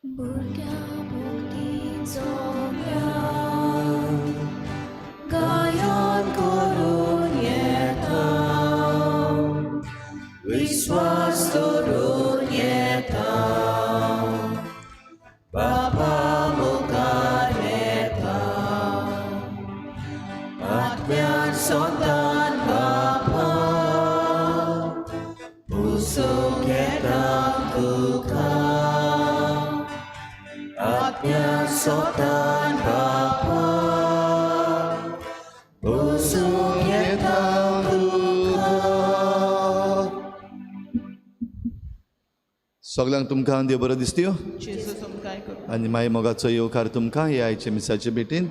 भुरग्या भक्तीचो ज्ञान गायन करून येता, विश्वास दवरून येता, बापा मुखार येता, आत्म्यान सोदान बापा पुसूक येता तुका, आत्म्यान सोदान बापा पुसूक येता तुका. सगळ्यांक तुमकां देव बरो दिसत्यो आनी मागीर मोगाचो येवकार तुमकां हे आयचे मिसाचे भेटीन.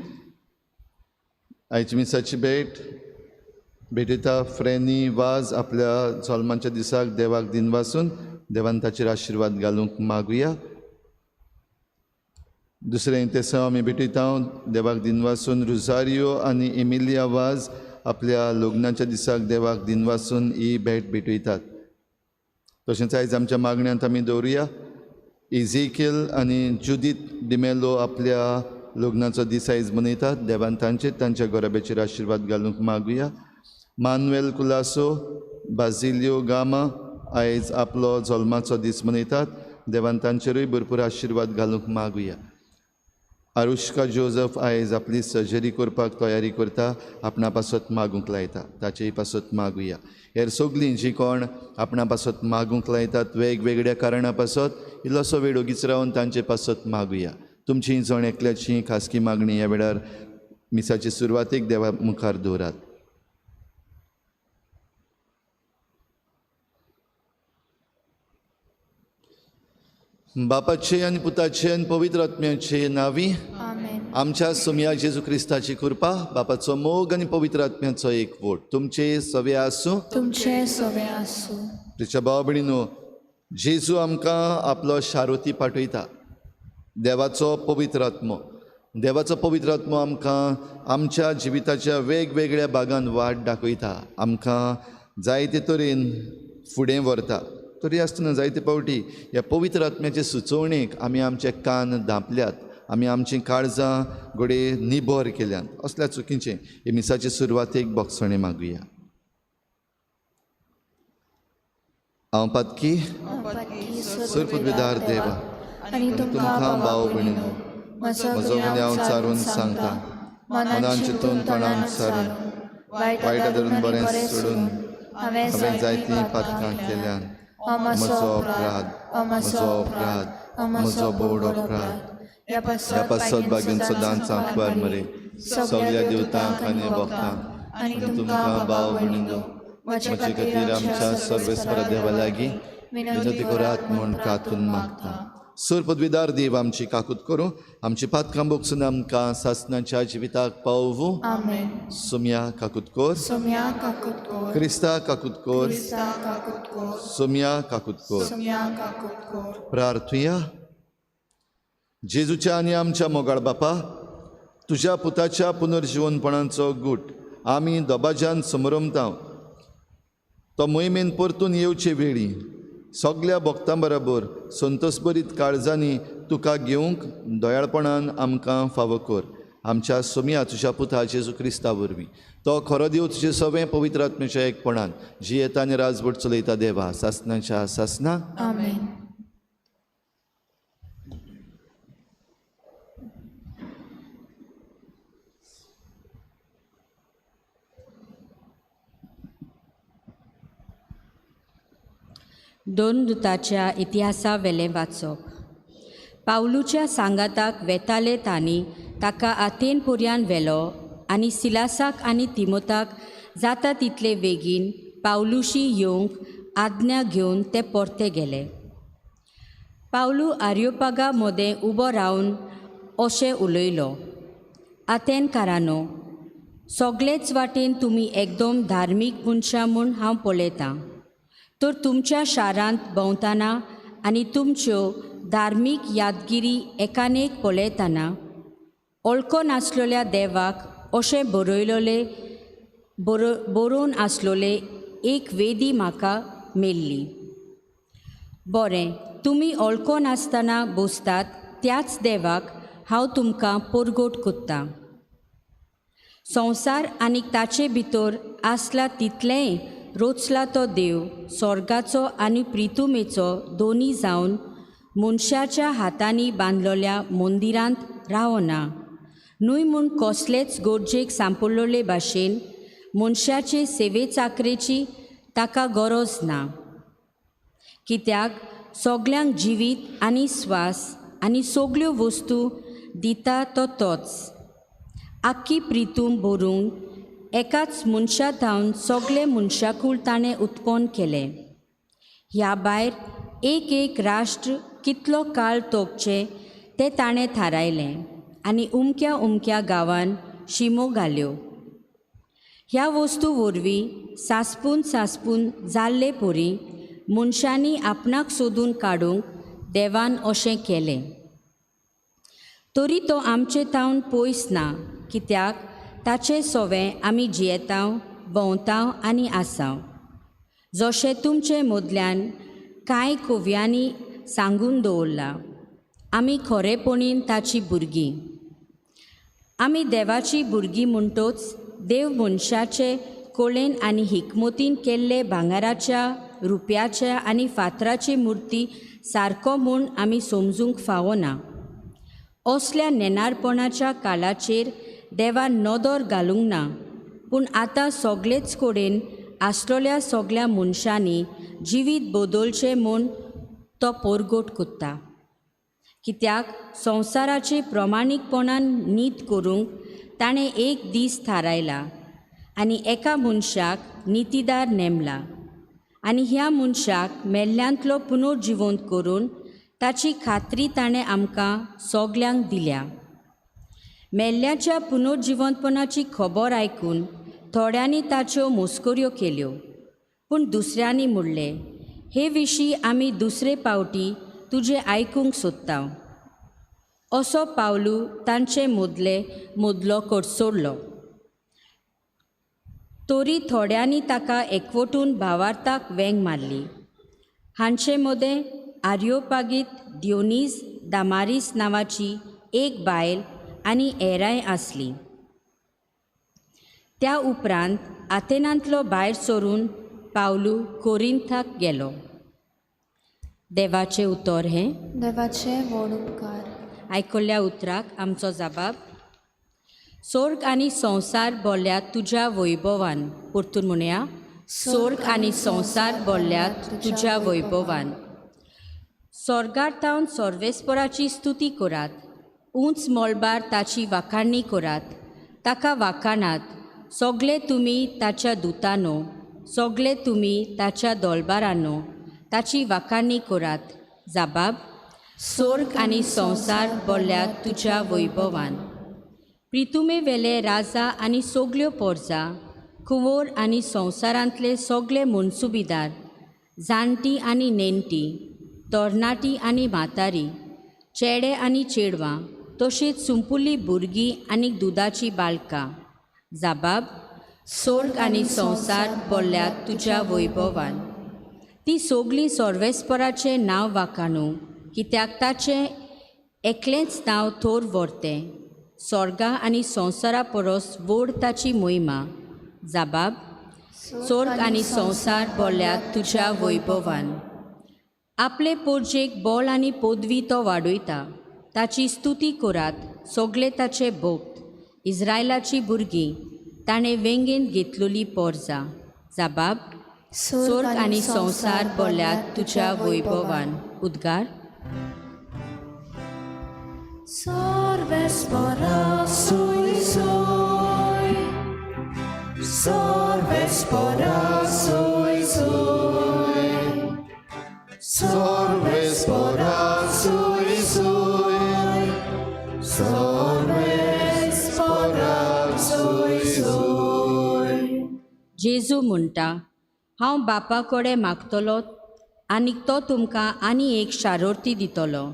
आयचे मिसाची भेटयता फ्रेनी वाज आपल्या जल्माच्या दिसाक देवाक दिन वासून देवान ताचेर आशिर्वाद घालूंक मागुया. दुसरें तेसो आमी भेटयता देवाक दिन वासून रुजारियो आनी एमिलिया वाज आपल्या लग्नाच्या दिसाक देवाक दिन वासून ही भेट भेटयतात. तशेंच आयज आमच्या मागण्यांत आमी दवरुया इझेकियल आनी जुदीत डिमेलो आपल्या लग्नाचो दीस आयज मनयतात. देवान तांच्या गोरब्याचेर आशिर्वाद घालूंक मागुया. मानुएल कुलासो बाजिलियो गामा आयज आपलो जल्माचो दीस मनयतात. देवान तांचेरूय भरपूर आशिर्वाद घालूंक मागुया. आरुष्का जोझफ आयज आपली सर्जरी करपाक तयारी करता, आपणा पासत मागूंक लायता, ताचेय पासत मागुया. हेर सगलीं जीं कोण आपणा पासत मागूंक लायतात वेगवेगळ्या कारणां पासत इल्लोसो वेळ ओगीच रावन तांचे पासत मागुया. तुमची जण एकल्याची खासगी मागणी ह्या वेळार मिसाचे सुरवातेक देवा मुखार दवरात. बापाचे आनी पुताचे आनी पवित्र आत्म्याचे नांवी आमच्या सुमया जेजू क्रिस्ताची कृपा, बापाचो मोग आनी पवित्र आत्म्याचो एकवट तुमचे सवे आसूं. तुमचे सवे आसूं. तुमच्या भाव भयणीनो, जेजू आमकां आपलो शारोती पाठयता. देवाचो पवित्र आत्मो आमकां आमच्या जिविताच्या वेगवेगळ्या भागांत वाट दाखयता, आमकां जायते तरेन फुडें व्हरता. तरी आसतना जायते फावटी ह्या पवित्र आत्म्याचे सुचोवणेक आमी आमचे कान धांपल्यात, आमी आमचीं काळजां घोडे निबोर केल्यात. असल्या चुकीचें हे मिसाचे सुरवातेक बोगसणे मागुया. हांव पातकी सुरपदविदार देवा आनी तुमकां भाव भयणीनो, म्हजो गुन्यांव हांव चारून सांगता. मनान चिंतून तोंडान सारून वायटा धरून बरें सोडून हांवें जायतीं पातकां केल्यान. म्हजो अपराध म्हजो बोड अपराध. ह्या पासत बागेन सदांच सांगपार मरे सगळ्या देवतांक आनी भक्तांक आनी तुमकां भाव भयणीनो, म्हजे खातीर आमच्या सर्वेस्पर देवा लागीं विनंती करात म्हूण कातून मागता. सूर पदवीदार देव आमची काकूत करूं, आमची पातकां बोगसून आमकां सासणाच्या जिविताक पावूं. सुमया काकूत कोर, क्रिस्ता काकूत कोर, सुमया काकूत कोर. प्रार्थुया. जेजूच्या आनी आमच्या मोगाळ बापा, तुज्या पुताच्या पुनर्जीवनपणाचो गूट आमी दोबाज्यान समरमता. तो मोहिमेन परतून येवचे वेळी सगळ्या भक्तां बरोबर संतोषभरीत काळजांनी तुका घेवंक दयाळपणान आमकां फावो कर. आमच्या सुमया तुज्या पुता जेजू क्रिस्ता वरवीं तो खरो देव तुजे सगळें पवित्र आत्म्याच्या एकपणान जी येता आनी राजवट चलयता देवा सासणाच्या सासणाक. आमेन. दोन दुताच्या इतिहासा वेले वाचप. पावलूच्या सांगाताक वेताले तांणी ताका आथेनपुर्यान व्हेलो आनी सिलासाक आनी तिमोथाक जाता तितले बेगीन पावलुशी येवंक आज्ञा घेवन ते परते गेले. पावलू आर्योपागा मोदें उबो रावन अशें उलयलो, आथेनकारांनो, सगळेच वाटेन तुमी एकदम धार्मीक मनशां म्हूण हांव पळयतां. तर तुमच्या शारांत भोंवतना आनी तुमच्यो धार्मीक यादगिरी एकानेक पळयतना ओळखो नासलेल्या देवाक अशें बरोवन आसलोले एक वेदी म्हाका मेल्ली. बरें, तुमी ओळखो नासतना बसतात त्याच देवाक हांव तुमकां पोरगोट कोत्तां. संवसार आनी ताचे भितर आसला तितलेंय रोचला तो देव स्वर्गाचो आनी प्रितुमेचो दोनी जावन मनशाच्या हातांनी बांदलोल्या मंदिरांत रावना. न्हय म्हूण कसलेच गरजेक सांपडलोले भाशेन मनशाचे सेवे चाकरेची ताका गरज ना. कित्याक सगल्यांक जिवीत आनी स्वास आनी सगल्यो वस्तू दिता तो तोच. आख्खी प्रितूम भरूंक एकाच मनशा थावन सगळे मनशाकूळ ताणें उत्पन्न केलें. ह्या भायर एक एक राष्ट्र कितलो काळ तोगचे तें ताणें थारायलें आनी उमक्या उमक्या गांवांत शिमो घाल्यो. ह्या वस्तू वरवीं सासपून सासपून जाल्ले पोरी मनशांनी आपणाक सोदून काडूंक देवान अशें केलें. तरी तो आमचे थावन पयस ना, कित्याक ताचें सोवें आमी जियेतांव, भोंवतांव आनी आसांव. जशें तुमचे मदल्यान कांय कव्यांनी सांगून दवरलां, आमी खरेपणीन ताची भुरगीं. आमी देवाची भुरगीं म्हणटोच देव मनशाचे कळेन आनी हिकमतीन केल्ले भांगाराच्या, रुप्याच्या आनी फातराची मुर्ती सारको म्हूण आमी समजूंक फावना. असल्या नेनारपणाच्या काळाचेर देवान नदर घालूंक ना, पूण आतां सगळेच कडेन आसलोल्या सगळ्या मनशांनी जिवीत बदलचें म्हूण तो पोरगोट कोत्ता. कित्याक संवसाराचे प्रमाणीकपणान नीत करूंक ताणें एक दीस थारायला आनी एका मनशाक नितीदार नेमला आनी ह्या मनशाक मेल्ल्यांतलो पुनर्जिवंत करून ताची खात्री ताणें आमकां सगल्यांक दिल्या. मेल्ल्याच्या पुनर्जिवंतपणाची खबर आयकून थोड्यांनी ताच्यो मस्कऱ्यो केल्यो, पूण दुसऱ्यांनी म्हणलें, हे विशीं आमी दुसरे फावटी तुजें आयकूंक सोदतांव. असो पावलू तांचे मदलो सोडलो. तरी थोड्यांनी ताका एकवटून भावार्थाक वेंग मारली. हांचे मदें आर्योपागीत, दियोनीस, दामारीस नांवाची एक बायल आनी हेरांय आसलीं. त्या उपरांत आथेनांतलो भायर सरून पावलू कोरिंथाक गेलो. देवाचें उतर हें. देवाचे व्हड उपकार. आयकल्ल्या उतराक आमचो जबाब. स्वर्ग आनी संवसार भरल्यात तुज्या वैभवान. परतून म्हणया, स्वर्ग आनी संवसार भरल्यात तुज्या वैभवान. स्वर्गार थावन सर्वेस्पराची स्तुती करात. उंच मळबार ताची वाखाणणी करात. ताका वाखाणात, सगळे तुमी ताच्या दुतांनो, सगळे तुमी ताच्या दोलबारांनो ताची वाखाणणी करात. जाबाब. स्वर्ग आनी संवसार भरल्यात तुज्या वैभवान. प्रितुमे वेले राजा आनी सगल्यो पोरजा, कुंवर आनी संवसारांतले सगळे मनसुबीदार, जाणटी आनी नेणटी, तरणाटी आनी म्हातारी, चेडे आनी चेडवां, तशींच सुंपुल्लीं भुरगीं आनी दुदाची बाळकां. जाबाब. स्वर्ग आनी संवसार भरल्यात तुज्या वैभवान. ती सगळीं सर्वेस्पराचें नांव वाखाणू, कित्याक ताचें एकलेंच नांव थोर व्हरतें. स्वर्गा आनी संवसारा परस व्हड ताची मोहिमा. जाबाब. स्वर्ग आनी संवसार भरल्यात तुज्या वैभवान. आपले पोरजेक बोल आनी पदवी तो वाडयता. ताची स्तुती करात सगळे ताचे भोक्त, इस्रायलाची भुरगीं, ताणें वेंगेन घेतलेली पोरजां. जाबाब. स्वर्ग आनी संवसार भरल्यात तुज्या वैभवान. उद्गार. Sorvespora sui sui, Sorvespora sui sui, Sorvespora sui sui, Sorvespora sui sui. जेजू म्हणटा, हांव बापा कडेन मागतलो आनी तो तुमकां आनी एक शारोर्ती दितलो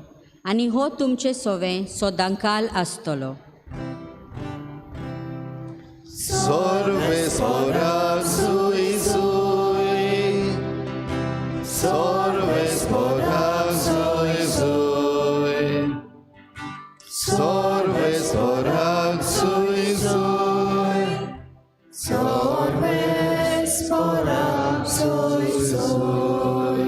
आनी हो तुमचे सोवें सदांकाल आसतलो. Sorvespora sui sui, Sorvespora sui sui, पोराक सोय सोय.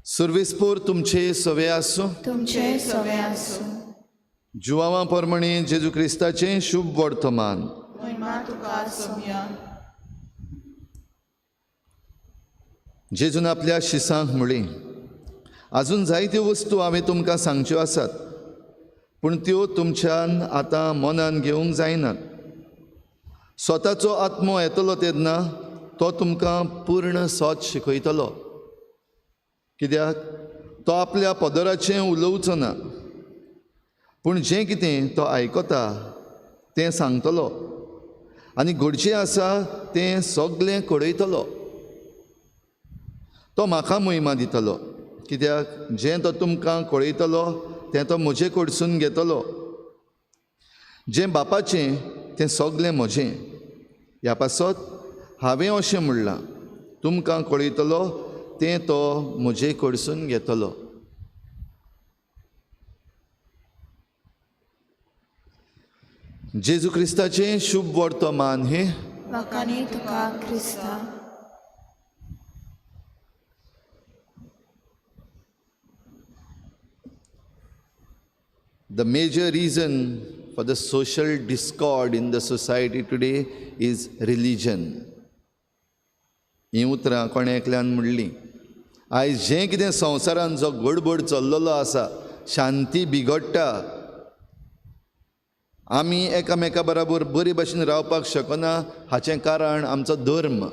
सर्वेस्पोर तुमचे सवे आसूं. तुमचे सवे आसूं. जुवांवा पोरमणी जेजू क्रिस्ताचें शुभ वर्तमान. महिमा तुका सोम्या. जेजून आपल्या शिसांक म्हळी, आजून जायत्यो वस्तू हांवें तुमकां सांगच्यो आसात, पूण त्यो तुमच्यान आतां मनान घेवंक जायनात. स्वताचो आत्मो येतलो तेन्ना तो तुमकां पूर्ण सत शिकयतलो. कित्याक तो आपल्या पदराचें उलोवचो ना, पूण जें कितें तो आयकता तें सांगतलो, आनी घडचें आसा तें सगळें कळयतलो. तो म्हाका महिमा दितलो, कित्याक जें तो तुमकां कळयतलो तें तो म्हजे कडसून घेतलो. जें बापाचें तें सगळें म्हजें. ह्या पासत हांवें अशें म्हणलां, तुमकां कळयतलो तें तो म्हजे कडसून घेतलो. जेजू क्रिस्ताचें शुभ वर्तमान हे. वखाणी तुका Crysta. The major reason for the social discord in the society today is religion. ही उतरां कोणे एकल्यान म्हणली. आयज जें कितें संवसारान जो गडबड चल्लेलो आसा, शांती बिगडटा, आमी एकामेका बरोबर बरे भशेन रावपाक शकना, हाचें कारण आमचो धर्म.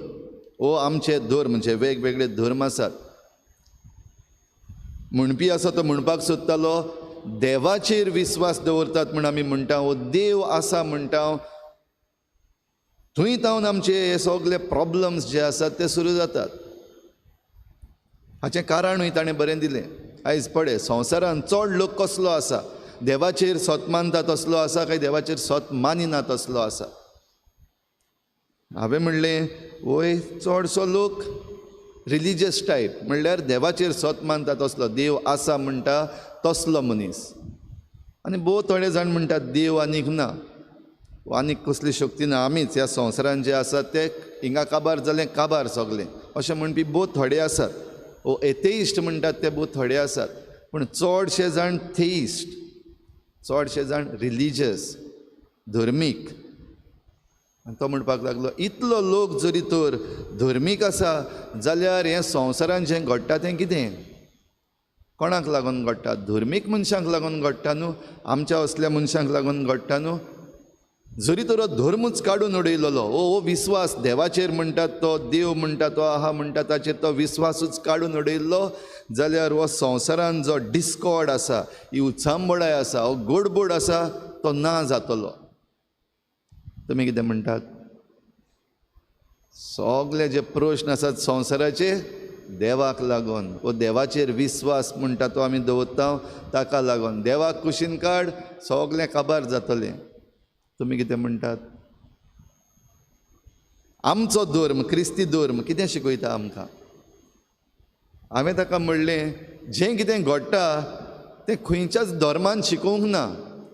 वो आमचे धर्म म्हणजे वेगवेगळे धर्म आसात. म्हणपी आसा तो म्हणपाक सोदतालो देवाचेर विस्वास दवरतात म्हूण आमी म्हणटा, वो देव आसा म्हणटा, थंय तावन आमचे हे सगळे प्रॉब्लम्स जे आसात ते सुरू जातात. हाचें कारणूय ताणें बरें दिलें. आयज पळय, संवसारान चड लोक कसलो आसा, देवाचेर सत मानता तसलो आसा काय देवाचेर सत मानिना तसलो आसा. हांवें म्हणलें वय चडसो लोक रिलिजियस टायप, म्हणल्यार देवाचेर सत मानता तसलो, देव आसा म्हणटा तसलो मनीस. आनी भोव थोडे जाण म्हणटात देव आनीक ना, आनीक कसली शक्ती ना, आमीच ह्या संवसारान जे आसात ते हिंगा काबार जालें काबार सगलें, अशें म्हणपी भोव थोडे आसात. वो एथेइस्ट म्हणटात ते भोव थोडे आसात. पूण चडशे जाण थेइस्ट, चडशे जाण रिलिजियस, धर्मीक. आनी तो म्हणपाक लागलो, इतलो लोक जरी तर धर्मीक आसा जाल्यार हें संवसारान जें घडटा तें कितें? कोणाक लागून घडटा? धर्मीक मनशांक लागून घडटा न्हू, आमच्या असल्या मनशांक लागून घडटा न्हू. जरी तर धर्मूच काडून उडयलेलो, हो विस्वास देवाचेर म्हणटात तो, देव म्हणटा तो आहा म्हणटा ताचेर तो विस्वासूच काडून उडयल्लो जाल्यार हो संवसारान जो डिस्कॉर्ड आसा, ही उचांबळाय आसा, हो गोडबोड आसा, तो ना जातलो. तुमी कितें म्हणटात? सगळे जे प्रश्न आसात संवसाराचे देवाक लागून, वो देवाचेर विस्वास म्हणटा तो आमी दवरता ताका लागून. देवाक कुशीन काड, सगळें काबार जातलें. तुमी कितें म्हणटात? आमचो धर्म, क्रिस्ती धर्म कितें शिकयता आमकां? हांवें ताका म्हणलें जें कितें घडटा तें खंयच्याच धर्मान शिकोवंक ना.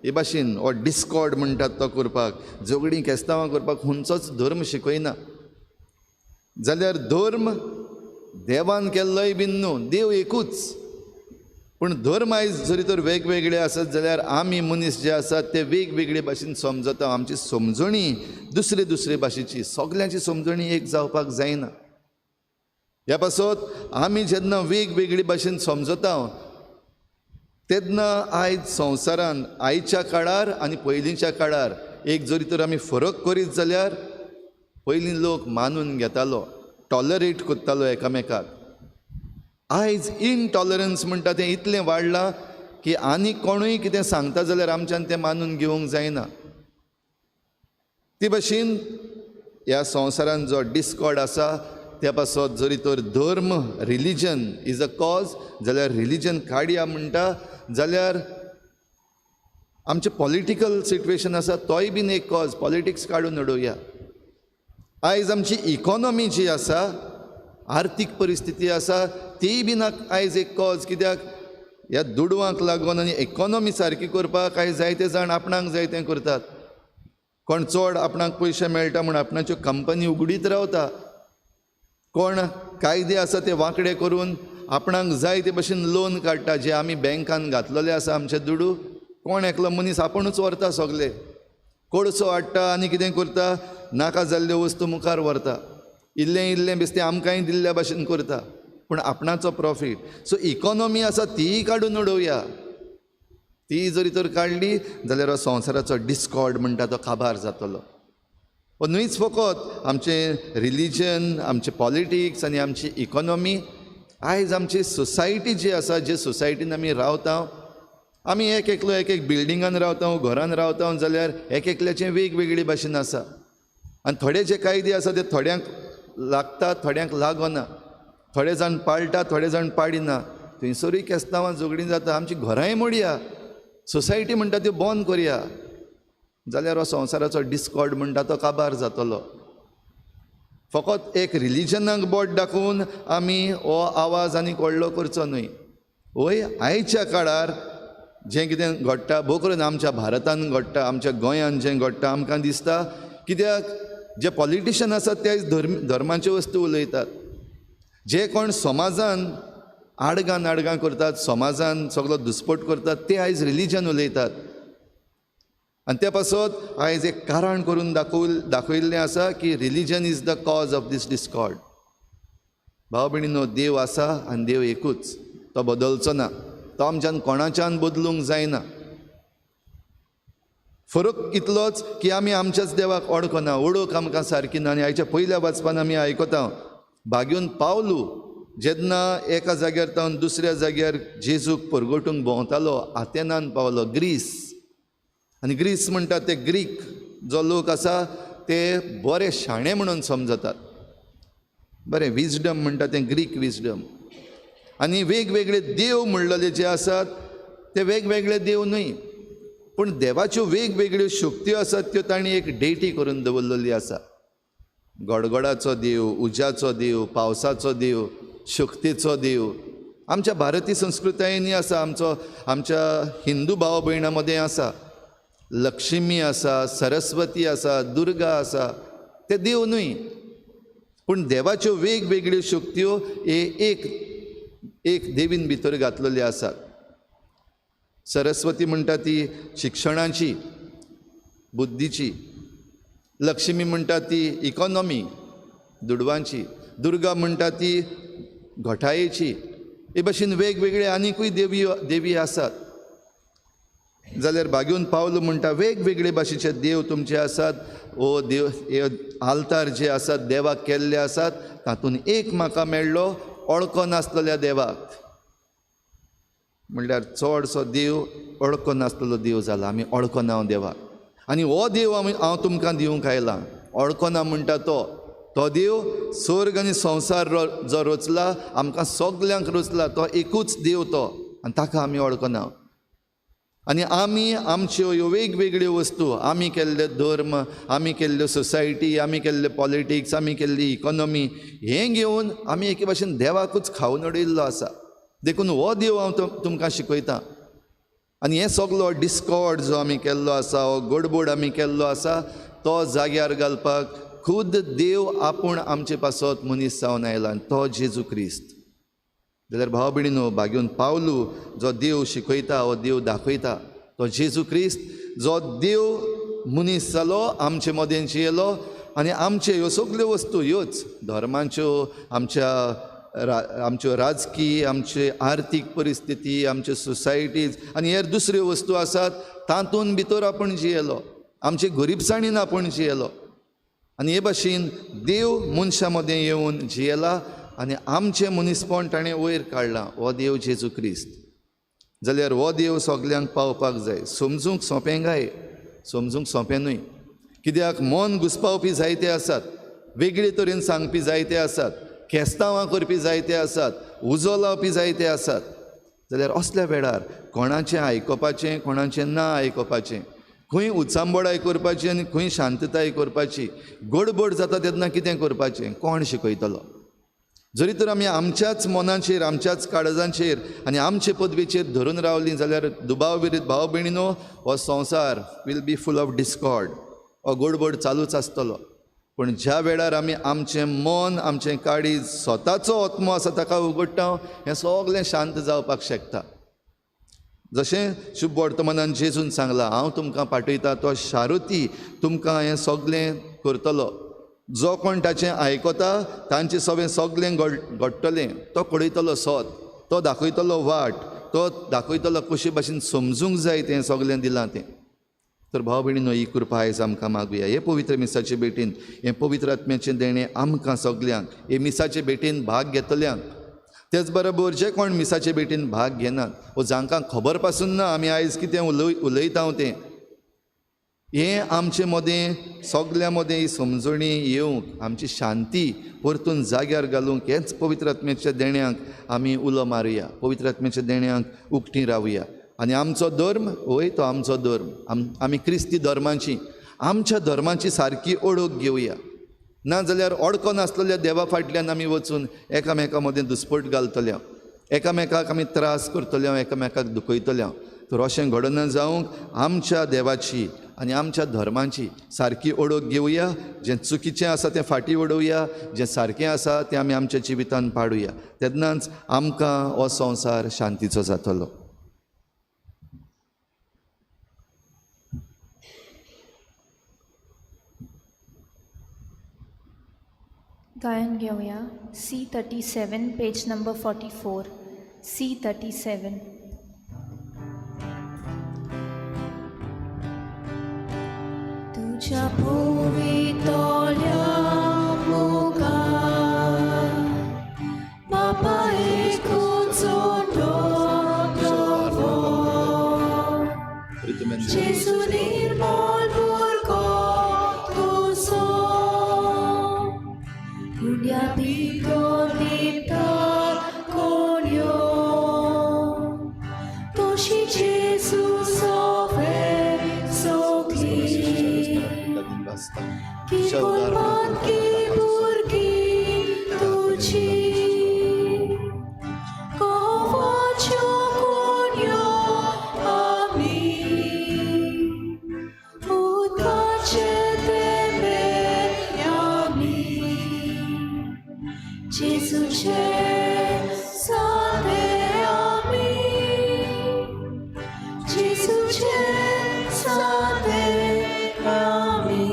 हे भाशेन हो डिस्कॉर्ड म्हणटात तो करपाक, झगडीं केस्तांवां करपाक खंयचोच धर्म शिकयना. जाल्यार धर्म देवान केल्लोय बीन न्हू, देव एकूच. पूण धर्म आयज जरी तर वेगवेगळे आसत जाल्यार आमी मनीस जे आसात ते वेगवेगळे भाशेन समजता. आमची समजणी दुसरे दुसरे भाशेची, सगल्यांची समजणी एक जावपाक जायना. ह्या पासत आमी जेन्ना वेगवेगळी भाशेन समजता तेन्ना आयज संवसारान आयच्या काळार आनी पयलींच्या काळार एक जरी तर आमी फरक करीत जाल्यार पयलीं लोक मानून घेतालो, टॉलरेट करतालो एकामेकाक. आयज इनटॉलरन्स म्हणटा तें इतलें वाडलां की आनी कोणूय कितें सांगता जाल्यार आमच्यान तें मानून घेवंक जायना. ते भाशेन ह्या संवसारान जो डिस्कॉर्ड आसा त्या पासत जरी तर धर्म, रिलिजन इज अ कॉज जाल्यार रिलिजन काडया म्हणटा जाल्यार आमचें पॉलिटिकल सिट्युएशन आसा तोय बीन एक कॉज, पॉलिटिक्स काडून उडोवया. आयज आमची इकॉनॉमी जी आसा, आर्थीक परिस्थिती आसा, ती बीन आयज एक कॉज. कित्याक ह्या दुडवांक लागून आनी इकॉनॉमी सारकी करपाक आयज जायते जाण आपणाक जाय तें करतात. कोण चड आपणाक पयशे मेळटा म्हूण आपणाच्यो कंपनी उगडीत रावता, कोण कायदे आसा ते वांकडे करून आपणाक जाय ते भशेन लोन काडटा जे आमी बँकान घातलेले आसा आमचे दुडू, कोण एकलो मनीस आपुणूच व्हरता सगळे, कोळसो हाडटा आनी कितें करता, नाका जाल्ल्यो वस्तू मुखार व्हरता, इल्लें इल्लें बेश्टें आमकांय दिल्ल्या भशेन करता, पूण आपणाचो प्रॉफीट. सो इकॉनॉमी आसा तीय काडून उडोवया. ती जरी तर काडली जाल्यार हो संवसाराचो डिस्कॉर्ड म्हणटा तो काबार जातलो. न्हूच फकत आमचें रिलीजन, आमचें पॉलिटिक्स आनी आमची इकॉनॉमी, आयज आमची सोसायटी जी आसा, जे सोसायटीन आमी रावता, आमी एक एकलो एक एक बिल्डिंगान रावता, घरान रावता, जाल्यार एक एकल्याचें वेगवेगळी भाशेन आसा. आनी थोडे जे कायदे आसा ते थोड्यांक लागता, थोड्यांक लागना, थोडे जाण पाळटा, थोडे जाण पाडिना. थंयसरूय केस्तांवां झगडीं जाता. आमची घरांय मोडया, सोसायटी म्हणटा त्यो बंद करया, जाल्यार हो संवसाराचो डिस्कॉर्ड म्हणटा तो काबार जातलो. फकत एक रिलीजनाक बोट दाखोवन आमी हो आवाज आनी व्हडलो करचो न्हय. वय आयच्या काळार जें कितें घडटा, भोव करून आमच्या भारतान घडटा, आमच्या गोंयांत जें घडटा आमकां दिसता, कित्याक जे पॉलिटिशियन आसात ते आयज धर्माच्यो वस्तू उलयतात. जे कोण समाजान आडगां करतात, समाजान सगळो दुस्पट करतात, ते आयज रिलीजन उलयतात. आनी त्या पासत आयज एक कारण करून दाखयल्लें आसा की religion is the cause of these discord. भाव भयणीनो, देव आसा आनी देव एकूच, तो बदलचो ना, तो आमच्यान कोणाच्यान बदलूंक जायना. फरक इतलोच की आमी आमच्याच देवाक ओळखना, ओळख आमकां सारकी ना. आनी हाच्या पयल्या वाचपान आमी आयकता भाग्यून पावलू जेन्ना एका जाग्यार तावन दुसऱ्या जाग्यार जेजूक परगटूंक भोंवतालो, आथेनान पावलो, ग्रीस. आनी ग्रीस म्हणटा ते ग्रीक जो लोक आसा ते बरे शाणे म्हणून समजतात, बरें विजडम म्हणटा ते ग्रीक विजडम. आनी वेगवेगळे देव म्हणलेले जे आसात ते वेगवेगळे देव न्हय, पूण देवाच्यो वेगवेगळ्यो शक्त्यो आसात त्यो तांणी एक डेटी करून दवरलेली आसा. गडगडाचो देव, उज्याचो देव, पावसाचो देव, शक्तीचो देव. आमच्या भारतीय संस्कृतायेनी आसा, आमच्या हिंदू भाव भयणां मदें आसा. लक्ष्मी आसा, सरस्वती आसा, दुर्गा आसा, ते देव न्हय, पूण देवाच्यो वेगवेगळ्यो शक्त्यो एक देवीन भितर घातलेल्यो आसात. सरस्वती म्हणटा ती शिक्षणाची, बुद्धीची. लक्ष्मी म्हणटा ती इकॉनॉमी, दुडवांची. दुर्गा म्हणटा ती घोटायेची. हे भशेन वेगवेगळे आनीकूय देवी आसात. जाल्यार भाग्यून पावलो म्हणटा वेगवेगळे भाशेचे देव तुमचे आसात. ओ देव, हे आल्तार जे आसात देवाक केल्ले आसात, तातूंत एक म्हाका मेळ्ळो वळखो नासलेल्या देवाक. म्हणल्यार चडसो देव वळखो नासलेलो देव जाला. आमी वळखना देवाक. आनी हो देव हांव तुमकां दिवंक आयलां. वळखना म्हणटा तो देव स्वर्ग आनी संवसार जो रचला, आमकां सगल्यांक रचला, तो एकूच देव तो, आनी ताका आमी वळखना. आनी आमी आमच्यो ह्यो वेगवेगळ्यो वस्तू, आमी केल्ले धर्म, आमी केल्ल्यो सोसायटी, आमी केल्ले पॉलिटिक्स, आमी केल्ली इकॉनॉमी, हें घेवन आमी एके भाशेन देवाकूच खावन उडयल्लो आसा. देखून हो देव हांव तुमकां शिकयतां. आनी हें सगलो डिस्कॉर्ड जो आमी केल्लो आसा, हो गडबड आमी केल्लो आसा, तो जाग्यार घालपाक खुद देव आपूण आमचे पासत मनीस जावन आयला, आनी तो जेजू क्रिस्त. जाल्यार भाव भयणीनो, भाग्यून पावलू जो देव शिकयता, हो देव दाखयता, तो जेजू क्रिस्त जो देव मनीस जालो, आमचे मदें जियेलो, आनी आमचे ह्यो सगल्यो वस्तू ह्योच धर्माच्यो, आमच्यो राजकीय, आमचे आर्थीक परिस्थिती, आमच्यो सोसायटीज आनी हेर दुसऱ्यो वस्तू आसात, तातूंत भितर आपूण जियेलो, आमचे गरीबसाणीन आपूण जियेलो. आनी हे भाशेन देव मनशा मदें येवन जियेला आनी आमचें मनीसपण ताणें वयर काडलां. हो देव जेजू क्रिस्त. जाल्यार हो देव सगल्यांक पावपाक जाय. समजूंक सोंपें काय? समजूंक सोंपें न्हय. कित्याक मन घुसपावपी जायते आसात, वेगळे तरेन सांगपी जायते आसात, केस्तांवां करपी जायते आसात, उजो लावपी जायते आसात. जाल्यार असल्या वेळार कोणाचें आयकपाचें, कोणाचें ना आयकपाचें, खंय उचांबडाय करपाची आनी खंय शांतताय करपाची, गडबड जाता तेन्ना कितें करपाचें, कोण शिकयतलो? जरी तर आमी आमच्याच मनाचेर, आमच्याच काळजांचेर आनी आमचे पदवेचेर धरून रावलीं जाल्यार दुबाव विरीत भाव भयणीनो, हो संवसार will be full of discord. हो गोडबोड चालूच आसतलो. पूण ज्या वेळार आमी आमचें मन आमचें काळीज स्वताचो आत्मो आसा ताका उगडटा हें सगळें शांत जावपाक शकता. जशें शुभ वर्तमानान जेजून सांगलां, हांव तुमकां पाठयतां तो शारुती तुमकां हें सगळें करतलो. जो कोण ताचें आयकता तांचें सगळें घडटलें. तो पळयतलो सोत, तो दाखयतलो वाट, तो दाखयतलो कशे भाशेन समजूंक जाय तें सगळें दिलां तें. तर भाव भयणीनो, ही कृपा आयज आमकां मागुया. हे पवित्र मिसाचे भेटीन हें पवित्र आत्म्याचें देणें आमकां सगल्यांक, हे मिसाचे भेटीन भाग घेतल्यांक. तेच बरोबर जे कोण मिसाचे भेटीन भाग घेनात वो जांकां खबर पासून ना आमी आयज कितें उलयता तें, हें आमचे मदें सगल्या मदें ही समजणी येवंक, आमची शांती परतून जाग्यार घालूंक हेच पवित्र आत्म्याच्या देण्यांक आमी उलो मारुया, पवित्र आत्म्याच्या देण्यांक उक्तीं रावुया. आनी आमचो धर्म, वय तो आमचो धर्म, आमी क्रिस्ती धर्माची, आमच्या धर्माची सारकी ओळख घेवया. नाजाल्यार अडको नासलेल्या देवा फाटल्यान आमी वचून एकामेका मदें दुस्पट घालतल्या, एकामेकाक आमी त्रास करतल्या, एकामेकाक दुखयतल्या. तर अशें घडना जावंक आमच्या देवाची आनी आमच्या धर्माची सारकी ओळख घेवया. जें चुकीचें आसा तें फाटीं उडोवया, जें सारकें आसा तें आमी आमच्या जिवितान पाडुया. तेन्नाच आमकां हो संवसार शांतीचो जातलो. गायन घेऊया. C37, page number 44. C37. तुझ्या भोवितल्या मुखार बापा एकूचो डोळो, जेजू निर्मळ भुरगो तुजो, हुंड्या भितर लिपतात कोणयो, तोशी जेजू सोवे सोगली, किल्कोन की भुरगी तुजी, कोवाच्यो कोणयो आमी, उदकाचे तेंबे आमी, जेजूचे सादे आमी, जेजूचे सादे आमी.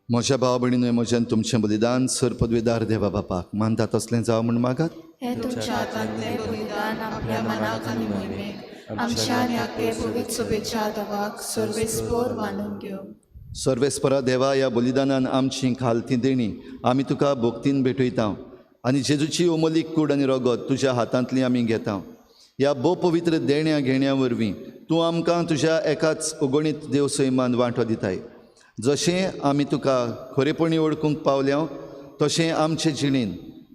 म्हज्या भाव भयणीनो, म्हज्यान तुमचें बलिदान सर पदवीदार देवा बापाक मानता तसलें जावं म्हूण मागात. हे तुमच्या हातांतलें बलिदान आपल्या मनाक आनी मोहिमेक आमच्या आनी आपले पवित्र शुभेच्छा देवाक सर्वेस्पोर मानून घेवं. सर्वेस्परा देवा, ह्या बलिदानान आमची खालती देणी आमी तुका भोक्तीन भेटयता आनी जेजूची ओमोलीक कूड आनी रगत तुज्या हातांतली आमी घेता. ह्या भोव पवित्र देण्या घेण्या वरवीं तूं आमकां तुज्या एकाच उगणीत देव सैमान वांटो दिताय. जशें आमी तुका खरेपणी वळखूंक पावल्या तशें आमचे जिणेन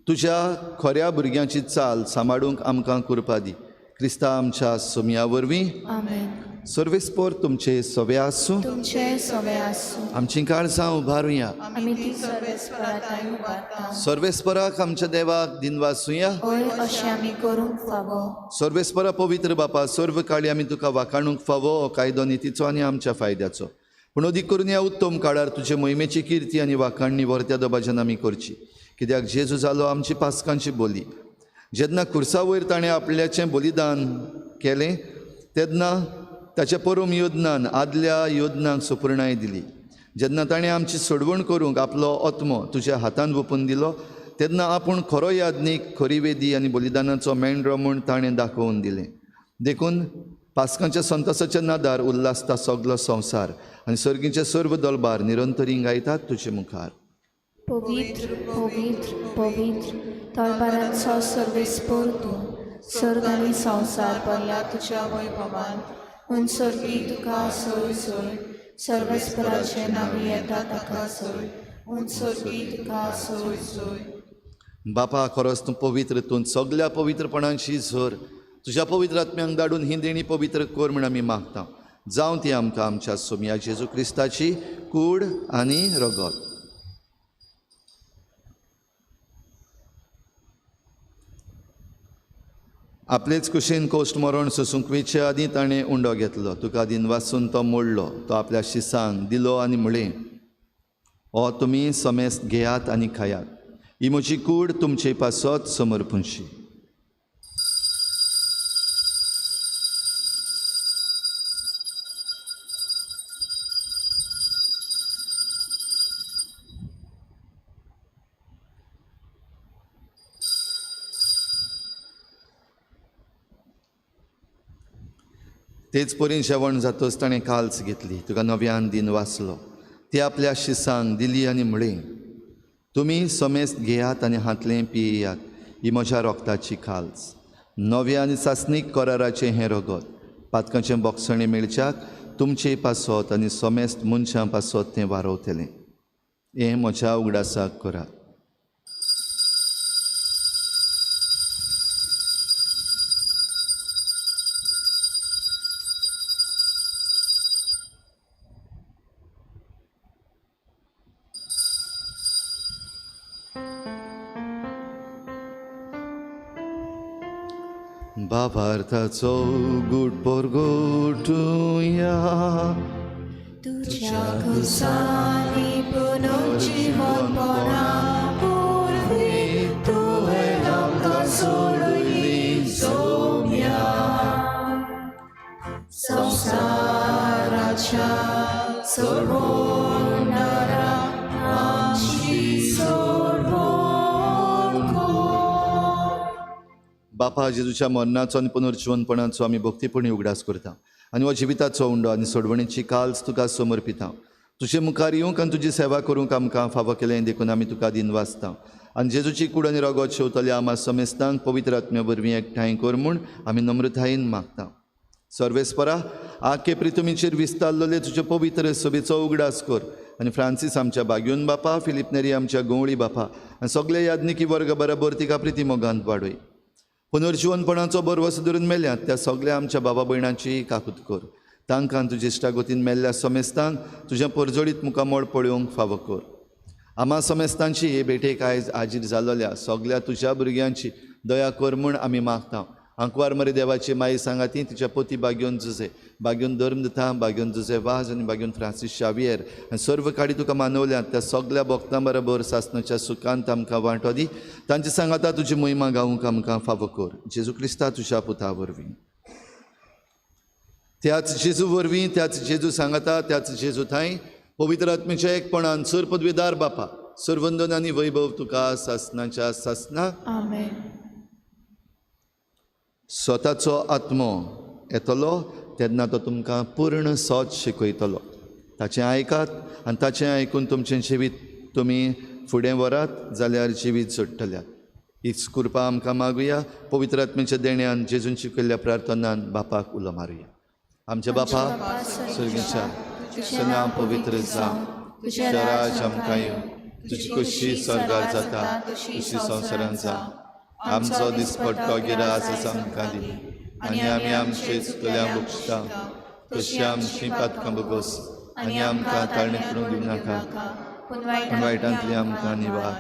तुज्या खऱ्या भुरग्यांची चाल सांबाळूंक आमकां कृपा दी. क्रिस्ता आमच्या सोमया वरवीं आमेन. सर्वेस्पोर तुमचे सवे आसूं. तुमचे सवे आसूं. आमची काळजां उबारुया. आमी ती सर्वेस्पराताय उबारता. सर्वेस्पराक आमच्या देवाक दिनवासुया. होय, अशें आमी करूंक फावो. सर्वेस्परा पवित्र बापा, सर्व काळी आमी तुका वाखाणूंक फावो हो कायदो नितीचो आनी आमच्या फायद्याचो. पूण अदीक करून ह्या उत्तम काळार तुजे मोहिमेची किर्ती आनी वाखाणणी वर्त्या दबाज्यान आमी करची. कित्याक जेजू जालो आमची पासकांची बोली. जेन्ना खुर्सा वयर ताणें आपल्याचें बलिदान केलें तेन्ना ताच्या परम योजनान आदल्या योजनांक सुपूर्णाय दिली. जेन्ना ताणें आमची सोडवण करूंक आपलो आत्मो तुज्या हातांत ओपून दिलो तेन्ना आपूण खरो यादनीक, खरी वेदी आनी बलिदानाचो मेंढरो म्हूण ताणें दाखोवन दिलें. देखून पासकांच्या संतसाच्या नादार उल्हासता सगलो संवसार आनी सर्गीचे सर्व दलबार निरंतरी गायतात तुजे मुखार. पवित्र पवित्र पवित्र दरबारांचो सर्वेस्पोर तूं, सर्ग आनी संवसार भरला तुज्या वैभवान. उंचरगी तुका सोय सोय, सर्वेस्पराचे नांवी येता ताका सोय. उंचरगी तुका सोय सोय. बापा, खरोच तूं पवित्र, तूं सगल्या पवित्रपणांची झर तुज्या पवित्र आत्म्यांक धाडून ही देणी पवित्र कर म्हूण आमी मागता. जावं ती आमकां आमच्या सोमया जेजू क्रिस्ताची कूड आनी रगत. आपलेच कुशीन कोश्ट मरण सोसूंक वेचे आदीं ताणें उंडो घेतलो. तुका दिनवासून तो मोडलो. तो आपल्या शिसांक दिलो आनी म्हळें, हो तुमी समेस्त घेयात आनी खायात. ही म्हजी कूड तुमचे पासत समर्पूंची. तेच परीन जेवण जातच ताणें काल्स घेतली. तुका नव्यान दिन वाचलो. ती आपल्या शिसांक दिली आनी म्हळें, तुमी समेस्त घेयात आनी हातलें पियेयात. ही म्हज्या रोगताची काल्स. नव्या आनी सासणीक कराराचें हें रगत. पातकाचें बोगसणें मेळच्याक तुमचे पासत आनी समेस्त मनशां पासत तें वारवतलें. हें म्हज्या उगडासाक करात. भावार्थाचो गूट परगोटुया. तुझ्या खुसानी पुनर्जीवनपणा पूर्वी तुवें आमकां सोडली सौम्या. संसाराच्या सोडवणारा आमची सोडवण कर. बापा जेजूच्या मरणाचो आनी पुनर्जीवनपणाचो आमी भक्तीपणी उगडास करता आनी हो जिविताचो उंडो आनी सोडवणेची काल्स तुका समर्पिता. तुजे मुखार येवंक आनी तुजी सेवा करूंक आमकां फावो केलें देखून आमी तुका दिन वाचता. आनी जेजूची कूड आनी रगत शेवतल्या आम्हा समेस्तांक पवित्र आत्म्या वरवीं एकठांय कर म्हूण आमी नम्रतायेन मागता. सर्वेस्परा, आख्खे प्रितुमीचेर विस्तारलेले तुजे पवित्र सभेचो उगडास कर आनी फ्रांसीस आमच्या बाग्यून बापा, फिलीप नेरी आमच्या गोवळी बापा आनी सगळे याज्ञिकी वर्ग बरोबर तिका प्रिती मोगांत वाडय. पुनर्जीवनपणाचो बरवस धरून मेल्यात त्या सगळ्या आमच्या बाबा भयणांची काकूत कर. तांकां तुजे इश्टागोतीन मेल्ल्या समेस्तांक तुजें परजोडीत मुखामोळ पळोवंक फावो कर. आम्हा समेस्तांची हे भेटेक आयज हाजीर जाल्ल्या सगळ्या तुज्या भुरग्यांची दया कर म्हूण आमी मागता. आंकवार मरे देवाची माई सांगाती तिच्या पोती बाग्योन जुजे, बाग्योन धर्मदता, बाग्योन जुजे वाज आनी बाग्योन फ्रांसीस शावियर आनी सर्व काडी तुका मानवल्यात त्या सगळ्या भक्तां बरोबर सासणाच्या सुखांत आमकां वांटो दी. तांची सांगाता तुजी महिमा गावूंक आमकां फावो कर. जेजू क्रिस्ता तुज्या पुता वरवीं. त्याच जेजू वरवीं, त्याच जेजू सांगाता, त्याच जेजू थंय पवित्र आत्मेच्या एकपणान सर पदवीदार बापा, सर्वंदन आनी वैभव तुका सासणाच्या सासणा. आमेन. स्वताचो आत्मो येतलो तेन्ना तो तुमकां पूर्ण सोच शिकयतलो. ताचें आयकात आनी ताचें आयकून तुमचें जिवीत तुमी फुडें व्हरात जाल्यार जिवीत जोडटल्यात. हीच कृपा आमकां मागुया पवित्र आत्मेच्या देण्यान जेजून शिकयल्ल्या प्रार्थनान बापाक उलो मारुया. आमचे बापा सर्गीच्या, तुजें नांव पवित्र जावं, तुजें राज आमकां येवं, तुजी कशी स्वर्गार जाता तशी संवसारांत जावं. आमचो दिसपट्टो गिरास आमकां दी आनी आमी आमचे चुकल्यांक बक्षिता तशी आमची पातकां बगोस आनी आमकां ताळणें करूंक दिवं नाका पूण वायटांतली आमकां निवार.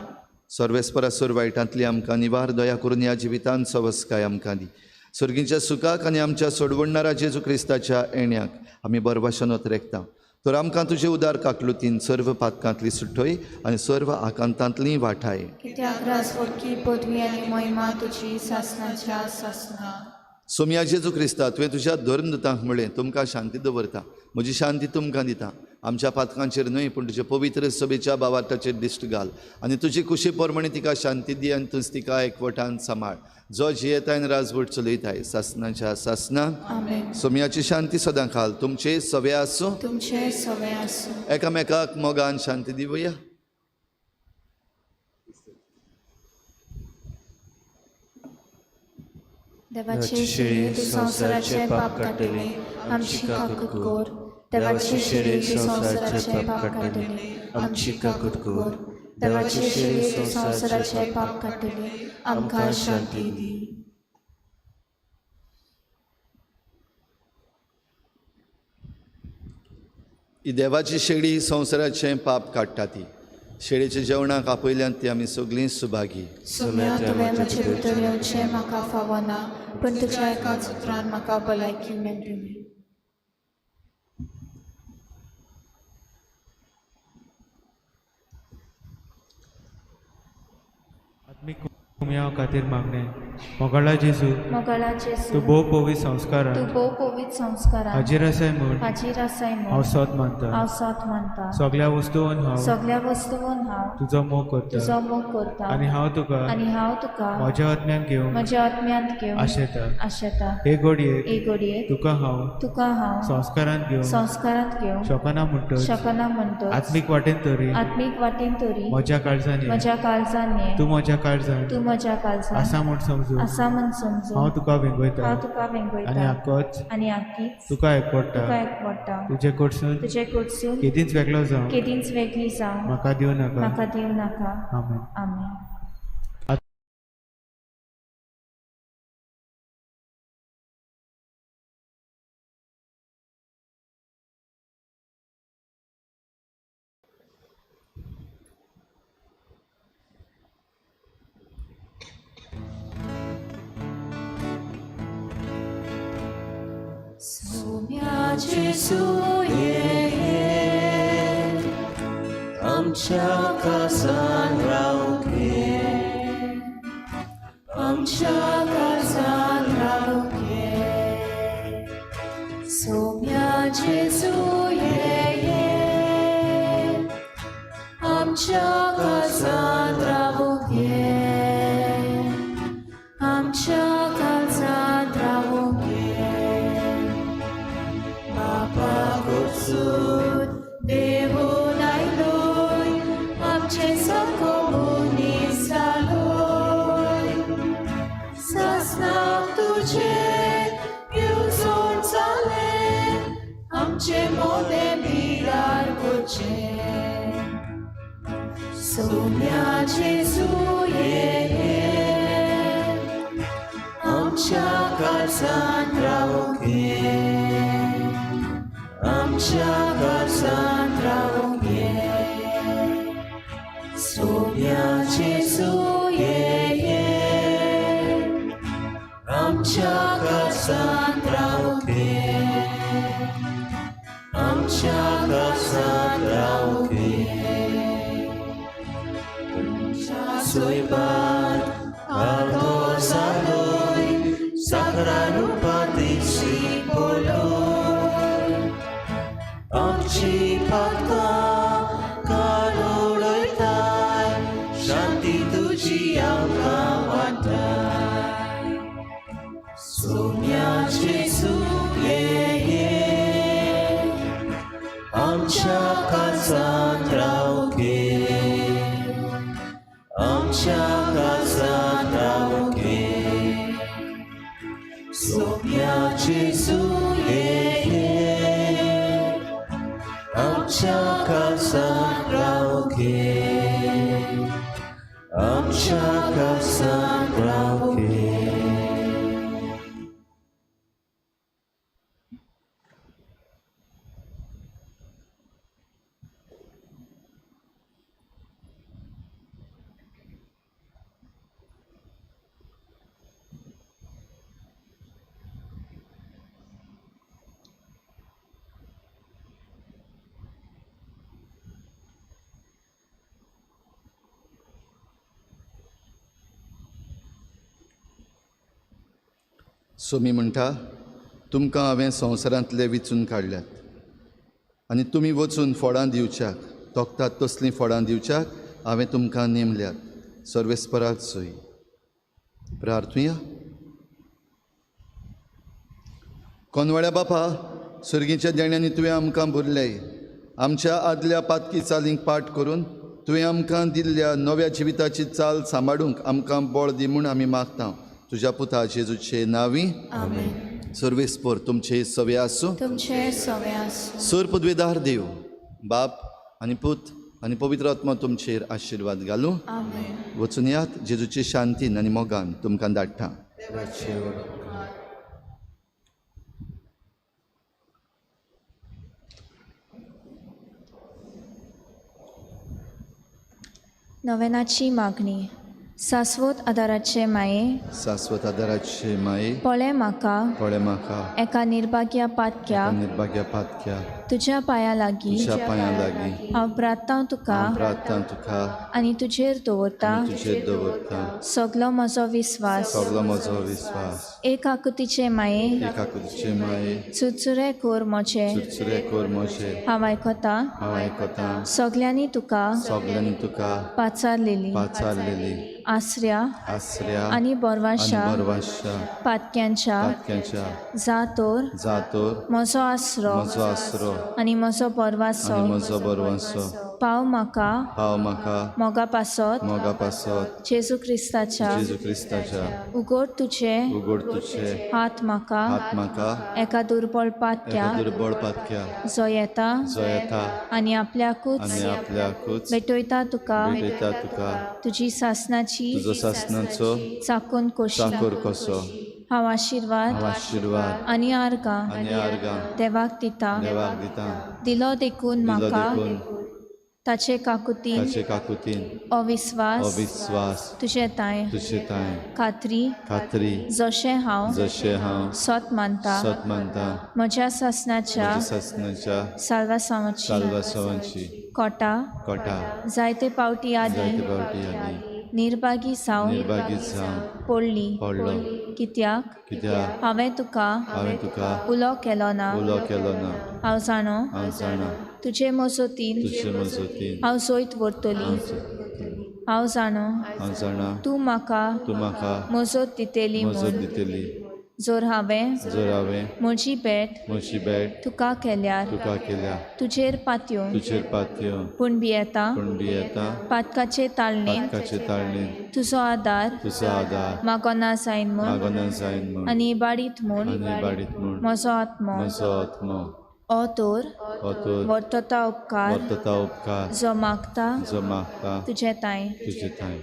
सर्वेस्परा सर वायटांतली आमकां निवार. दया करून ह्या जिवितांत सवस्काय आमकां दी. सर्गीच्या सुखाक आनी आमच्या सोडवणारा जेजू क्रिस्ताच्या येण्याक आमी बरभाशेनत रेखता. तर आमकां तुजे उदार काकलुतीन सर्व पातकांतली सुटय आनी सर्व आकांतांतली वाठाय. कित्याक राजवडकी पदवी आनी महिमा तुजी सासणाच्या सासणा. सोम्या जेजू क्रिस्ता तुवें तुज्या धर्मदूतांक म्हळें, तुमकां शांती दवरता, म्हजी शांती तुमकां दिता. आमच्या पातकांचेर न्हय पूण तुजे पवित्र सभेच्या भावार्थाचेर दिश्ट घाल आनी तुजी खुशी परमणी तिका शांती दी आनी तुज तिका एकवटान सांबाळ. जो जियेतायन राजवट चलयताय सासणाच्या सासणा. आमेन. सोम्याची शांती सदां घाल. तुमचे सवे आसूं, तुमचे सवे आसूं. एकामेकाक मोगान शांती दिवया. देवाचे शिळे तूं संवसाराचे पाप काडटले, आमची काकूट कर. देवाचे शिळे तूं संवसाराचे पाप काडटले, आमची काकूट कर. देवाचे शिळे तूं संवसाराचे पाप काडटले, आमकां शांती दी. ही देवाची शेळी संवसाराचें पाप काडटा ती. शेळेच्या जेवणाक आपयल्यांत ती आमी सगळीं सुभागी. सुम्या तुवें म्हजेर उतर येवचें म्हाका फावना, पूण तुज्या एकाच उतरान म्हाका भलायकी मेळटली. आत्मिक कुमया खातीर मागणें. मोगाळा जेजू, मोगळा जेजू, तूं भोव पवित्र संस्कारान तूं भोव पवित्र संस्कारान हाजीर आसाय म्हूण हाजीर आसाय हांव म्हूण सोत मानता. हांव साथ मानता. सगळ्या वस्तूंन हांव सगळ्या वस्तूंन हांव तुजो मोग करता तुजो मोग करता आनी हांव तुका आनी हांव तुका म्हज्या आत्म्यान घेवन म्हज्या आत्म्यांत घेवन आशेता. आशेता. हे घडयेक एक घडयेक तुका हांव तुका हांव संस्कारान घेवन संस्कारांत घेवन शकना म्हणटच शकना म्हणटो आत्मीक वाटेन तरी आत्मीक वाटेन तरी म्हज्या काळजांनी म्हज्या काळजान ये. तूं म्हज्या काळजान तूं म्हज्या काळजान आसा म्हूण समजून आसा म्हूण समजून हांव तुका वेंगयता हांव तुका आनी वेंगयता आक्कोच आनी आख्खीच तुका एकवडटा. तुका एकवडटा. तुजे कडसून तुजे कडसून केदींच वेगळो जावं केदींच वेगळी जावं म्हाका दिवं नाका. म्हाका दिवं नाका. आमेन. आमेन. सोम्या जेजू ये, आमच्या काळजान रावूंक ये, आमच्या काळजान रावूंक ये. सोम्या जेजू ये, आमच्या काळजान रावूंक ये, आमच्या काळजान रावूंक ये. बापा कडसून देवून आयलोय, आमचे सकोमुनीस जालोय. सासनाक तुजे येवजोन जाले, आमचे मोले बिरार करचे. सोम्या जेजू ये, आमच्या काळजान रावूंक ये, आमच्या काळजान रावूंक ये. सोम्या जेजू ये, आमच्या काळजान रावूंक ये, आमच्या काळजान रावूंक ये. तुमच्या सोयबान आर्दो जालोय, साकरान उपादेशी बोलोय. आमची पातकां काडोळयताय, शांती तुजी आमकां वाटाय. सोम्या जेजू ये, आमच्या काळजान रावूंक ये, आमच्या काळजान रावूंक ये. सोम्या जेजू ये, आमच्या काळजान रावूंक ये, आमच्या काळजान रावूंक ये. सोमी म्हणटा, तुमकां हांवें संवसारांतले विचून काडल्यात आनी तुमी वचून फळां दिवच्याक, तोखतात तसलीं फळां दिवच्याक हांवें तुमकां नेमल्यात. सर्वेस्पराक सोय. प्रार्थुया. कोनवड्या बापा, सर्गीच्या देण्यांनी तुवें आमकां भरलें. आमच्या आदल्या पातकी चालींक पाट करून तुवें आमकां दिल्ल्या नव्या जिविताची चाल सांबाळूंक आमकां बळ दी म्हूण आमी मागता. तुज्या पुता जेजूचे नांवी. आमेन. सर्वेस्पर तुमचे सवे आसूं. तुमचे सवे आसूं. सर पदवेदार देव, बाप आनी पूत आनी पवित्र आत्मा तुमचेर आशिर्वाद घालूं. आमेन. वचून यात. जेजूचे शांतीन आनी मोगान तुमकां धाडटा. नवेनाची मागणी. शाश्वत आदाराचे माये, शाश्वत आदाराचे माये पळे म्हाका पळय म्हाका एका निर्भाग्या पातक्या निर्भाग्या पातक्या तुज्या पांया लागीं तुज्या पांया लागीं हांव प्रार्थना तुका प्रार्थना तुका आनी तुजेर दवरता तुजेर दवरता सगलो म्हजो विस्वास. सगलो म्हजो विस्वास. एक आकुतीचे माये एकाकुतीचे माये चुरचुरे कोर मोचे सुरे कोर मोशे हांव आयकता हांव आयकतां सगल्यांनी तुका सगल्यांनी तुका पाचारलेली पाचारलेली आसऱ्या आसऱ्या आनी बोरवाशा बरवाशा पातक्यांच्या पातक्यांच्या जातोर जातोर म्हजो आसरो म्हजो आसरो आनी म्हजो बोरवासो आनी म्हजो बरवासो पाव म्हाका हांव म्हाका मोगा पासत मोगा पासत जेजू क्रिस्ताच्या जेजू क्रिस्ताच्या उगोड तुजे उगड तुझे हात म्हाका हात म्हाका एका दुर्बळ पातक्या एका दुर्बळ पातक्या जो येता जो येता आनी आपल्याकूच आनी आपल्याकूच भेटयता तुका भेटयता तुका तुजी सासनाची तुजो सासनाचो चाकून कोशी. चाकोर कसो हांव आशिर्वाद हांव आशिर्वाद आनी आर्गां आनी आर्गां देवाक दिता. देवाक दिता. दिलो देखून दिलो म्हाका देखून ताचे काकुतीन ताचे काकुतीन अविस्वास अविस्वास तुजे ताय तुझे ताय खात्री खात्री जशें हांव जशें हांव सत मानता सत मानता म्हज्या सासनाच्या म्हज्या सासनाच्या साल्वासावाची साल्वासवांची कोटा कोटा जायते पावटी आदी जायते फावटी आनी निर्भागी जावन निर्भागीत जावन पडली. पडलो. कित्याक कित्याक हांवें तुका हांवें तुका उलो केलो ना. उलो केलो ना. हांव जाणो हांव जाणा तुजे मजतीन तुजे मजतीन हांव सोयत व्हरतली. हांव जाणो हांव जाणा तूं म्हाका तूं म्हाका मजत दितेली मजत म्हूण. दितली. जोर हांवें जर हांवें म्हजी भेट म्हजी भेट तुका केल्यार तुका केल्या तुजेर पातयो तुजेर पातयो पूण भियेता पूण भियेता पातकाचे ताळणेन पातकाचे ताळणेन तुजो आदार तुजो आदार म्हाका ना जायन म्हूण मागोना जायन म्हूण आनी इबाडीत म्हूण आनी बाडीत म्हूण म्हजो आत्मो म्हजो आत्मो हो तोर ओतूर वर्तता उपकार वर्तता उपकार जो मागता जो मागता तुजे ताय. तुजे ताय.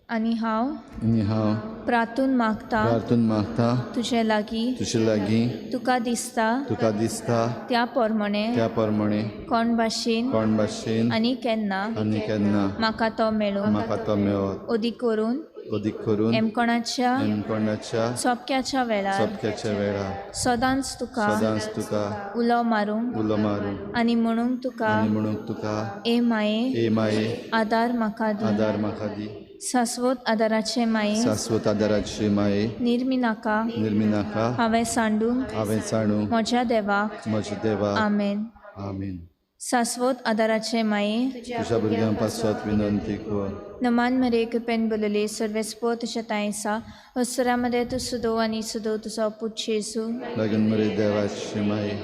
आनी हांव आनी हांव प्रार्थून मागता प्रार्थून मागता तुजे लागीं तुजे लागीं तुका दिसता तुका दिसता त्या प्रमाणे त्या प्रमाणे कोण भाशेन कोण भाशेन आनी केन्ना आनी केन्ना म्हाका तो मेळूं. म्हाका तो मेळत अदीक करून अदीक करून एमकोणाच्या कोणाच्या सोपक्याच्या वेळार सोपक्याच्या वेळार सदांच तुका सदांच तुका उलो मारूंक उलो मारून आनी म्हणूंक तुका आनी म्हणून तुका ए माये ए माये आदार म्हाका दी. आदार म्हाका दी. शाश्वत आदाराचे माये शाश्वत आदाराची माये निर्मी नाका निर्मिनाका हांवें सांडूंक हांवें जाणू म्हज्या देवाक. म्हज्या देवा. आमेन. आमीन. शाश्वत आदाराचे माये तुज्या भुरग्यां पासत विनंती कर. नमान मरे कृपेन बोलले सर्वेस्पो तुझ्या तायसा अस्सरामध्ये तू सुदो आणि सुदो तुझा पुच्छ येसू. लागून मरे देवाची माये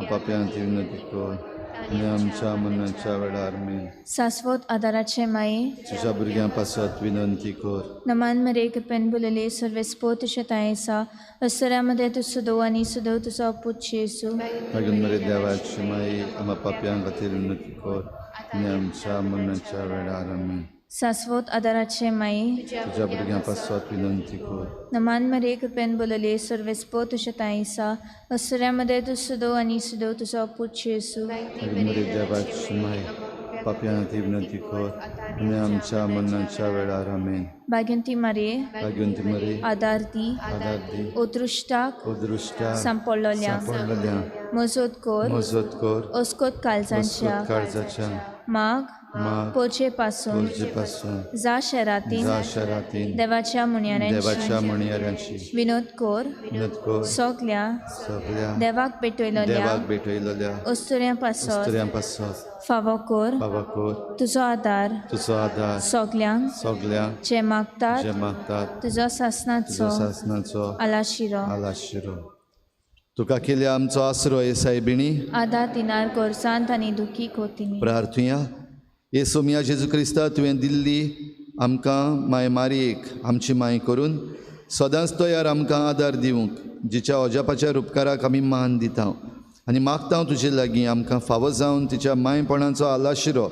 पाप्यांची विनंती कर आनी आमच्या मनाच्या वेळार आमेन. शाश्वत आदाराचे माये तुज्या भुरग्यां पासत विनंती कर. नमान मरे कृपेन बोलले सर्वेस्पो तुझ्या तायसा अस्सरामध्ये तू सुदो आणि सुदो तुझा पुच्छ येसू. लागून मरे देवाची माये आम्हा पाप्यां खातीर विनंती कर आनी आमच्या मनाच्या वेळार आमेन. शाश्वत आदाराचे माये तुज्या भुरग्यां पासत विनंती कर. नमान मरे कृपेन बोलले सर्वेस्पो तुझ्या तायसा अस्सरामध्ये तू सुदो आणि सुदो तुझा पुच्छ येसू. लागून मरे देवाची माये पाप्यां खातीर विनंती कर आनी आमच्या मनाच्या वेळार आमेन. भाग्यवंती मारिये लागून ती मरे आदार दी. आदार दी. ओतृश्टाक उदृश्टा सांपडलेल्या सांपडलेल्या मजत कर मजत कर. अस्कोत काळजांच्या वस्कोत काळजाच्या माग माग पोचे पासून तुजे पासून जा शहरातील जा शहरातील देवाच्या मुन्याऱ्यांची देवाच्या मणयाऱ्यांची विनोद कोर विनंती कर. सगल्या सगळ्या देवाक भेटयलेल्या देवाक भेटयलेल्या अस्तुऱ्यां पासत स्त्रियां पासत फावो कोर बाबा कर. तुजो आदार तुजो आदार सगल्यांक सगळ्यांक जे मागतात जे मागतात तुजो तुजो सासनाचो सासनाचो आलाशिरो आलाशिरो. तुका केले आमचो आसरो हे सायबिणी आदार दिनार कोरसांत आनी दुखी कोतिनी. प्रार्थुया. येसू मिया जेजू क्रिस्ता तुवें दिल्ली आमकां माय मारयेक आमची माय करून सदांच तयार आमकां आदार दिवंक जिच्या अजापाच्या उपकाराक आमी मान दिता. आनी मागता हांव तुजे लागीं आमकां फावो जावन तिच्या मायपणाचो आलाशिरो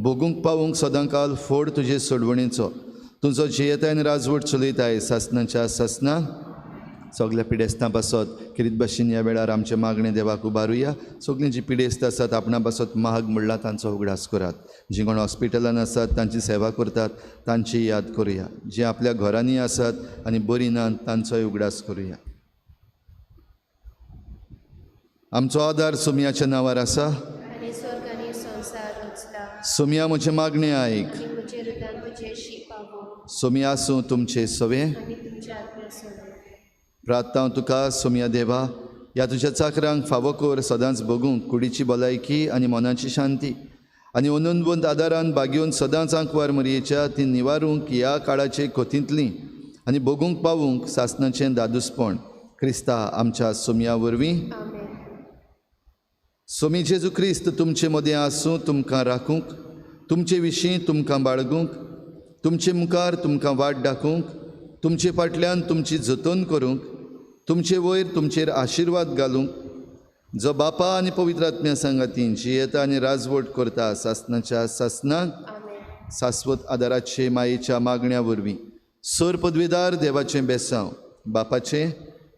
भोगूंक पावूंक सदांकाल फोड तुजे सोडवणेचो तुजो जियेताय आनी राजवट चलयताय सासनाच्या सासनाक सगल्या पिडेस्तां पासत किरीत भाशेन ह्या वेळार आमचे मागणें देवाक उबारुया. सगलीं जीं पिडेस्त आसात आपणा पासत महाग म्हणला तांचो उगडास करात. जीं कोण हॉस्पिटलान आसात तांची सेवा करतात तांची याद करुया. जीं आपल्या घरांनी आसात आनी बरीं नात तांचोय उगडास करुया. आमचो आदार सोमयाच्या नांवार आसा. आनी स्वर्ग आनी संवसार रचला सोमया म्हजें मागणें आयक. आनी म्हजे हृदयान म्हजे शी पावो सोमया आसूं तुमचें सवें. आनी तुमच्या आत्म्या सोडो. प्रार्थना तुका सोमया देवा ह्या तुज्या चाकरांक फावो कर सदांच बगूंक कुडीची भलायकी आनी मनाची शांती आनी अनंतवंत आदारान बागेवन सदांच आंकवार मरयेच्या ती निवारूंक ह्या काळाचे कोथींतली आनी बगूंक पावूंक सासनाचें दादूसपण क्रिस्ता आमच्या सोमया वरवीं. आमेन. सोमी जेजू क्रिस्त तुमचे मदें आसूं तुमकां राखूंक तुमचे विशीं तुमकां बाळगूंक तुमचे मुखार तुमकां वाट दाखोवंक तुमचे फाटल्यान तुमची जतन करूंक तुमचे वयर तुमचेर आशिर्वाद घालूंक जो बापा आनी पवित्र आत्म्या सांगातीन जियेता आनी राजवट करता सासनाच्या सासनाक आमेन. शाश्वत आदाराचे मायेच्या मागण्या वरवीं सर पदवेदार देवाचें बेसांव बापाचें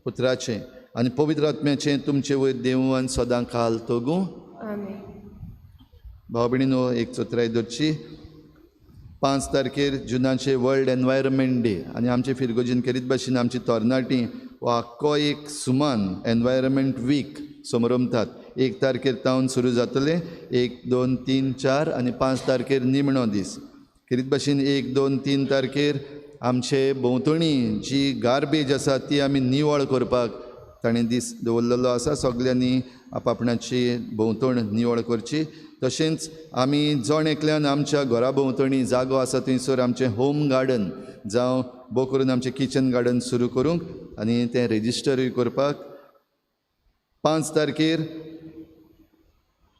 पुत्राचें आनी पवित्र आत्म्याचें तुमचे वयर देवून सदां काल तोगूं. आमेन. भाव भयणीनो एक चोत्राय धरची. 5 तारखेर जुनाचे वर्ल्ड एनवायरमेंट डे आनी आमचे फिरगोजीन करीत भाशेन आमची तरणाटीं हो आख्खो एक सुमान एनवायरमेंट वीक समरमतात. 1 तारखेर तावन सुरू जातले 1, 2, 3, 4 आनी 5 तारखेर निमणो दीस. करीत भाशेन 1, 2, 3 तारखेर आमचे भोंवतणी जी गार्बेज आसा ती आमी निवळ करपाक ताणें दीस दवरलेलो आसा. सगल्यांनी आपआपणाची भोंवतण निवळ करची. तशेंच आमी जण एकल्यान आमच्या घरा भोंवतणी जागो आसा थंयसर आमचें होम गार्डन जावं भोव करून आमचें किचन गार्डन सुरू करूंक आनी तें रेजिस्टरूय करपाक. 5 तारखेर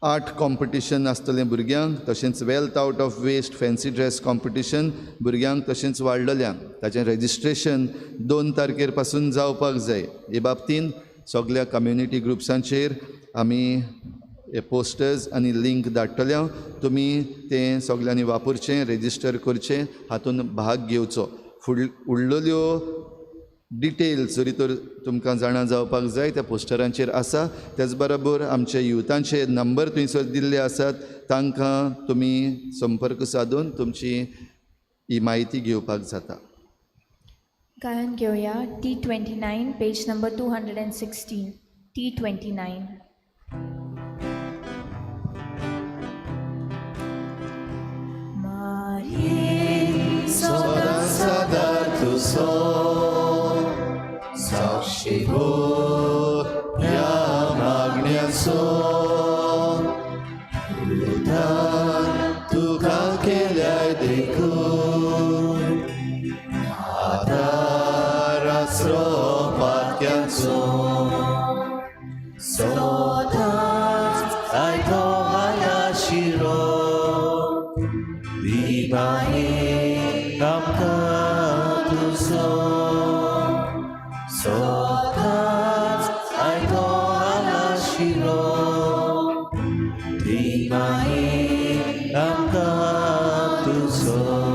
आर्ट कॉम्पिटिशन आसतलें भुरग्यांक. तशेंच wealth out of waste fancy dress competition भुरग्यांक तशेंच वाडलेल्यांक. ताचें रेजिस्ट्रेशन 2 तारखेर पासून जावपाक जाय. हे बाबतींत सगळ्या कम्युनिटी ग्रुप्सांचेर आमी हे पोस्टर्स आनी लिंक धाडटले. तुमी तें सगल्यांनी वापरचें रेजिस्टर करचें हातूंत भाग घेवचो. उरलेल्यो डिटेल्स जरी तर तुमकां जाणा जावपाक जाय त्या पोस्टरांचेर आसा. त्याच बरोबर आमच्या युथांचे नंबर थंयसर दिल्ले आसात तांकां तुमी संपर्क सादून तुमची ही म्हायती घेवपाक जाता. गायन घेवया T29 पेज नंबर 216. T29. सदा सदा तुझो साक्षी गो ह्या मागण्याचो उद्धार तुका केल्याय देखून आदार आसरो पात्यांचो सदांच आयतो आलाशिरो दिवाहे आमकां तुजो सदांच आयतो आलाशिरो दिवाहे आमकां तुजो.